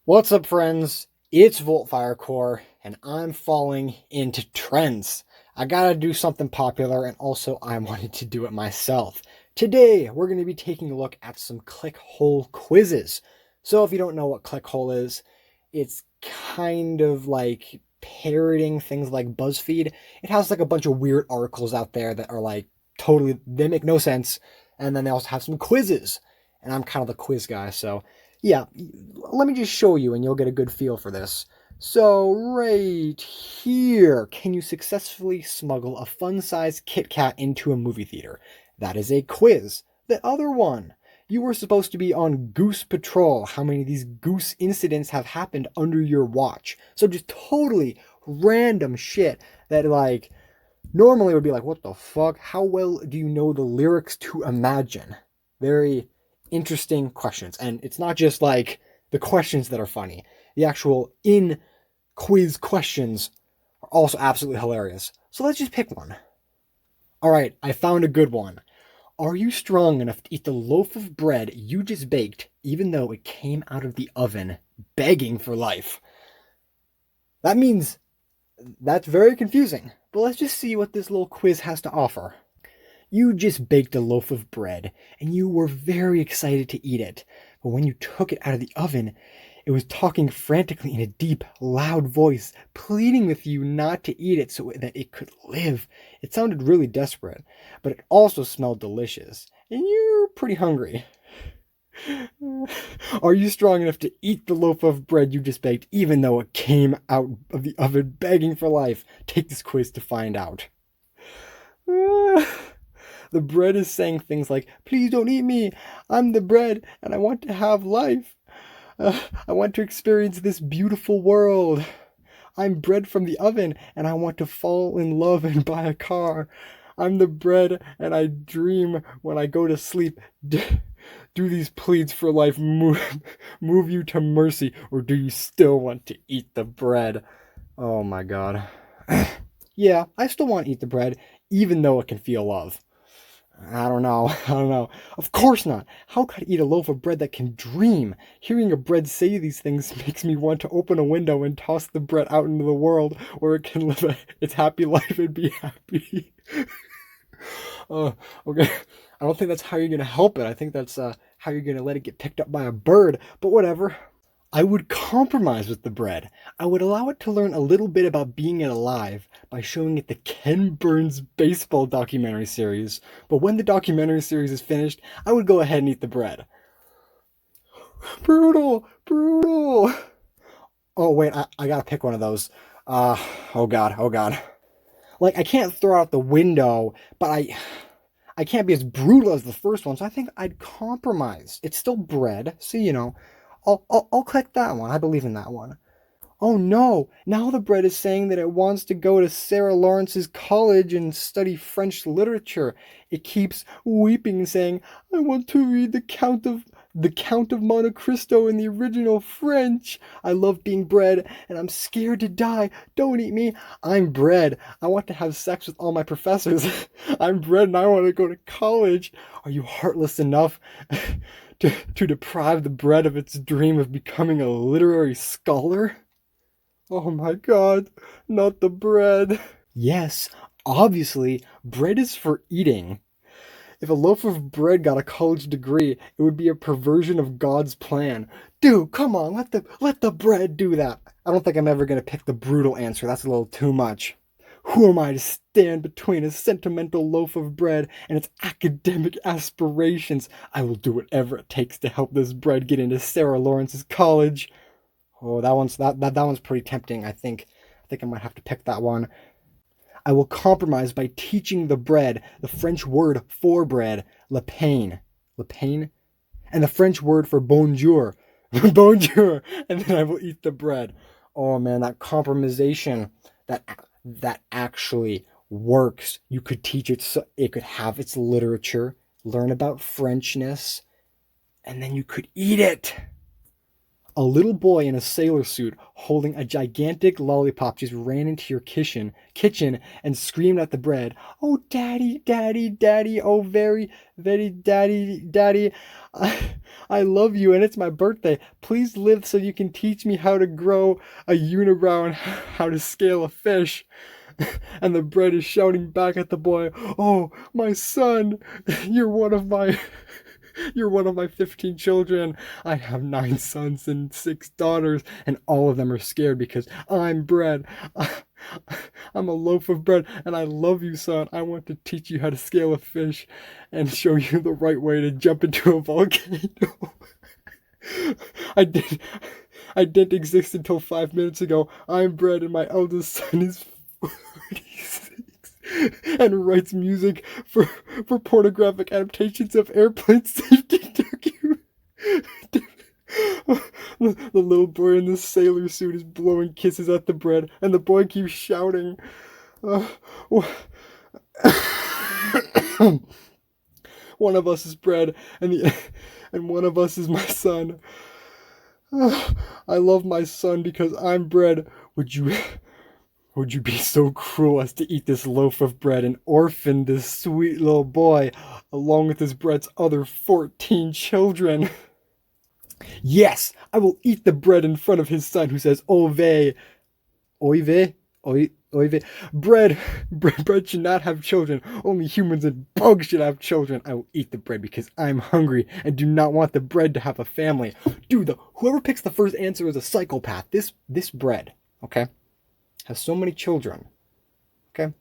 What's up, friends? It's Voltfirecore, and I'm falling into trends. I gotta do something popular, and also I wanted to do it myself. Today, we're going to be taking a look at some Clickwhole quizzes. So, if you don't know what Clickwhole is, it's kind of like parroting things like BuzzFeed. It has like a bunch of weird articles out there that are like totally, they make no sense. And then they also have some quizzes, and I'm kind of the quiz guy, so yeah, let me just show you and you'll get a good feel for this. So right here, can you successfully smuggle a fun-sized Kit Kat into a movie theater? That is a quiz. The other one, you were supposed to be on Goose Patrol. How many of these goose incidents have happened under your watch? So just totally random shit that like normally would be like, what the fuck? How well do you know the lyrics to Imagine? Very interesting questions. And it's not just like the questions that are funny, the actual in quiz questions are also absolutely hilarious. So let's just pick one. All right, I found a good one. Are you strong enough to eat the loaf of bread you just baked, even though it came out of the oven, begging for life? That means that's very confusing, but let's just see what this little quiz has to offer. You just baked a loaf of bread and you were very excited to eat it. But when you took it out of the oven, it was talking frantically in a deep, loud voice, pleading with you not to eat it so that it could live. It sounded really desperate, but it also smelled delicious. And you're pretty hungry. Are you strong enough to eat the loaf of bread you just baked, even though it came out of the oven begging for life? Take this quiz to find out. The bread is saying things like, please don't eat me. I'm the bread and I want to have life. I want to experience this beautiful world. I'm bread from the oven and I want to fall in love and buy a car. I'm the bread and I dream when I go to sleep. Do these pleads for life move you to mercy, or do you still want to eat the bread? Oh my god. Yeah, I still want to eat the bread, even though it can feel love. I don't know. I don't know. Of course not. How could I eat a loaf of bread that can dream? Hearing a bread say these things makes me want to open a window and toss the bread out into the world where it can live its happy life and be happy. uh, okay. I don't think that's how you're going to help it. I think that's how you're going to let it get picked up by a bird. But whatever. I would compromise with the bread. I would allow it to learn a little bit about being alive by showing it the Ken Burns baseball documentary series. But when the documentary series is finished, I would go ahead and eat the bread. Brutal! Brutal! Oh, wait, I gotta pick one of those. Uh, oh god, oh god. Like, I can't throw out the window, but I can't be as brutal as the first one, so I think I'd compromise. It's still bread, so I'll click that one. I believe in that one. Oh no, now the bread is saying that it wants to go to Sarah Lawrence's college and study French literature. It keeps weeping and saying, I want to read the Count of Monte Cristo in the original French. I love being bread and I'm scared to die. Don't eat me. I'm bread. I want to have sex with all my professors. I'm bread and I want to go to college. Are you heartless enough to deprive the bread of its dream of becoming a literary scholar? Oh my god, not the bread. Yes, obviously, bread is for eating. If a loaf of bread got a college degree, it would be a perversion of God's plan. Dude, come on, let the bread do that. I don't think I'm ever gonna pick the brutal answer. That's a little too much. Who am I to stand between a sentimental loaf of bread and its academic aspirations? I will do whatever it takes to help this bread get into Sarah Lawrence's college. Oh, that one's pretty tempting. I think I might have to pick that one. I will compromise by teaching the bread the French word for bread, le pain. Le pain? And the French word for bonjour. Bonjour. And then I will eat the bread. Oh man, that compromisation, that that actually works. You could teach it so it could have its literature, learn about Frenchness, and then you could eat it. A little boy in a sailor suit holding a gigantic lollipop just ran into your kitchen and screamed at the bread, "Oh, daddy, daddy, daddy, oh, very, very daddy, daddy, I love you and it's my birthday. Please live so you can teach me how to grow a unibrow and how to scale a fish." And the bread is shouting back at the boy, "Oh, my son, you're one of my you're one of my 15 children. I have 9 sons and 6 daughters, and all of them are scared because I'm bread. I'm a loaf of bread, and I love you, son. I want to teach you how to scale a fish and show you the right way to jump into a volcano." I did I didn't exist until 5 minutes ago. I'm bread, and my eldest son is 46 and writes music for pornographic adaptations of Airplane Safety documentary. The little boy in the sailor suit is blowing kisses at the bread, and the boy keeps shouting, "One of us is bread, and one of us is my son. I love my son because I'm bread. Would you be so cruel as to eat this loaf of bread and orphan this sweet little boy along with his bread's other 14 children?" "Yes, I will eat the bread in front of his son who says, Ove, oive, oive. Bread should not have children. Only humans and bugs should have children. I will eat the bread because I'm hungry and do not want the bread to have a family." Dude, whoever picks the first answer is a psychopath. This bread, okay, has so many children, okay?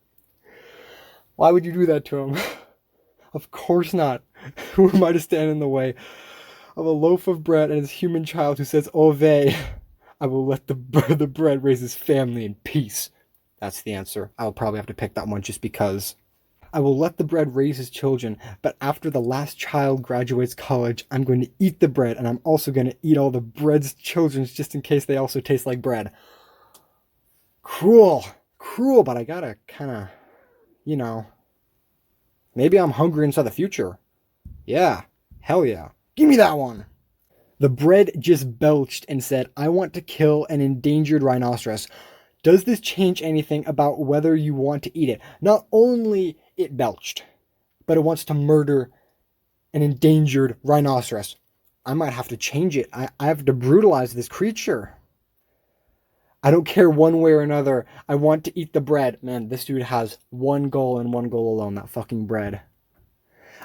Why would you do that to him? Of course not. Who am I to stand in the way of a loaf of bread and his human child who says, "Ove, I will let the bread raise his family in peace"? That's the answer. I'll probably have to pick that one just because. "I will let the bread raise his children, but after the last child graduates college, I'm going to eat the bread, and I'm also going to eat all the bread's children just in case they also taste like bread." Cruel, but I gotta kind of, maybe I'm hungry inside the future. Yeah, hell yeah. Give me that one. The bread just belched and said, "I want to kill an endangered rhinoceros. Does this change anything about whether you want to eat it?" Not only it belched, but it wants to murder an endangered rhinoceros. I might have to change it. I have to brutalize this creature. I don't care one way or another. I want to eat the bread. Man, this dude has one goal and one goal alone, that fucking bread.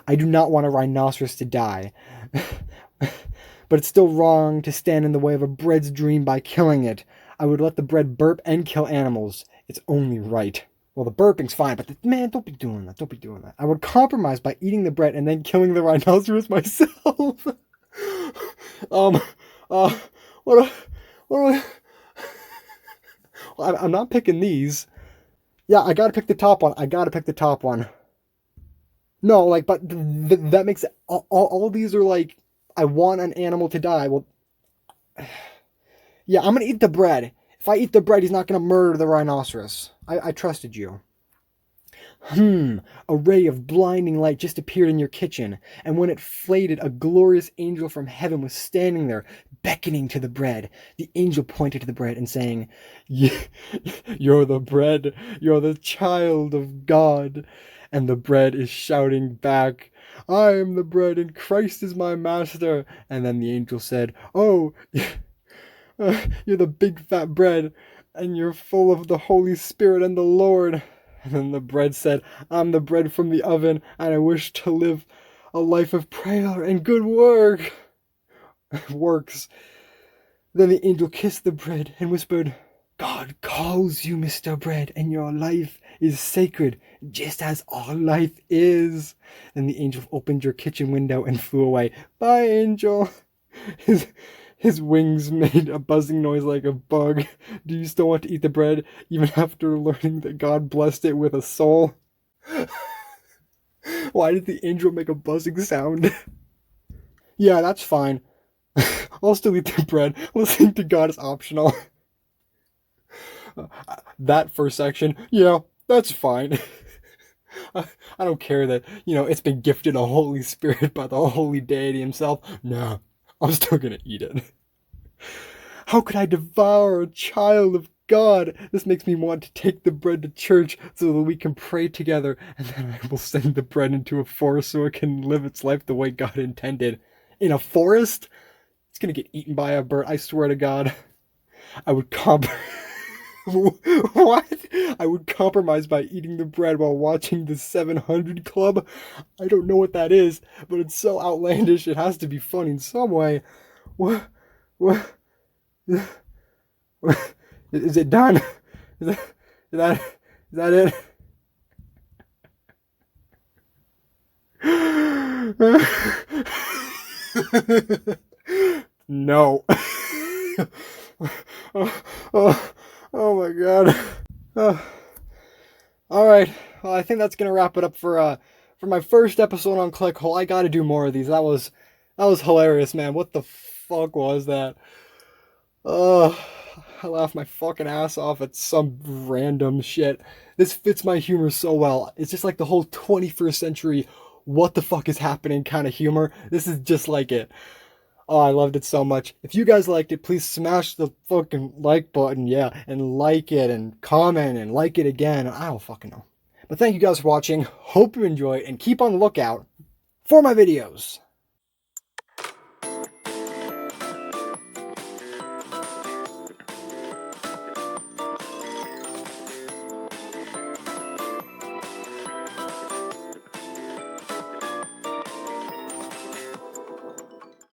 I do not want a rhinoceros to die. But it's still wrong to stand in the way of a bread's dream by killing it. I would let the bread burp and kill animals. It's only right. Well, the burping's fine, but man, don't be doing that. Don't be doing that. I would compromise by eating the bread and then killing the rhinoceros myself. What I'm not picking these. Yeah, I gotta pick the top one. No, like, but that makes it, all these are like, I want an animal to die. Well, yeah, I'm gonna eat the bread. If I eat the bread, he's not gonna murder the rhinoceros. I trusted you. A ray of blinding light just appeared in your kitchen, and when it faded, a glorious angel from heaven was standing there, beckoning to the bread. The angel pointed to the bread and saying, "You're the bread. You're the child of God." And the bread is shouting back, "I am the bread, and Christ is my master." And then the angel said, "Oh, you're the big fat bread, and you're full of the Holy Spirit and the Lord." And then the bread said, "I'm the bread from the oven, and I wish to live a life of prayer and good works." Then the angel kissed the bread and whispered, "God calls you, Mr. Bread, and your life is sacred, just as all life is." Then the angel opened your kitchen window and flew away. Bye, angel. His wings made a buzzing noise like a bug. Do you still want to eat the bread, even after learning that God blessed it with a soul? Why did the angel make a buzzing sound? Yeah, that's fine. I'll still eat the bread. Listening to God is optional. That first section, yeah, that's fine. I don't care that, it's been gifted a Holy Spirit by the Holy Deity himself. No, I'm still gonna eat it. How could I devour a child of God? This makes me want to take the bread to church so that we can pray together, and then I will send the bread into a forest so it can live its life the way God intended. In a forest? It's gonna get eaten by a bird, I swear to God. I would what? I would compromise by eating the bread while watching the 700 Club? I don't know what that is, but it's so outlandish it has to be funny in some way. What? What? Is it done? Is that, is that, is that it? No. Oh, oh, oh my God. Oh. All right. Well, I think that's gonna wrap it up for my first episode on Clickwhole. I gotta do more of these. That was hilarious, man. What the fuck was that? Oh, I laughed my fucking ass off at some random shit. This fits my humor so well. It's just like the whole 21st century, what the fuck is happening kind of humor. This is just like it. Oh, I loved it so much. If you guys liked it, please smash the fucking like button, yeah, and like it and comment and like it again. I don't fucking know. But thank you guys for watching. Hope you enjoy and keep on the lookout for my videos.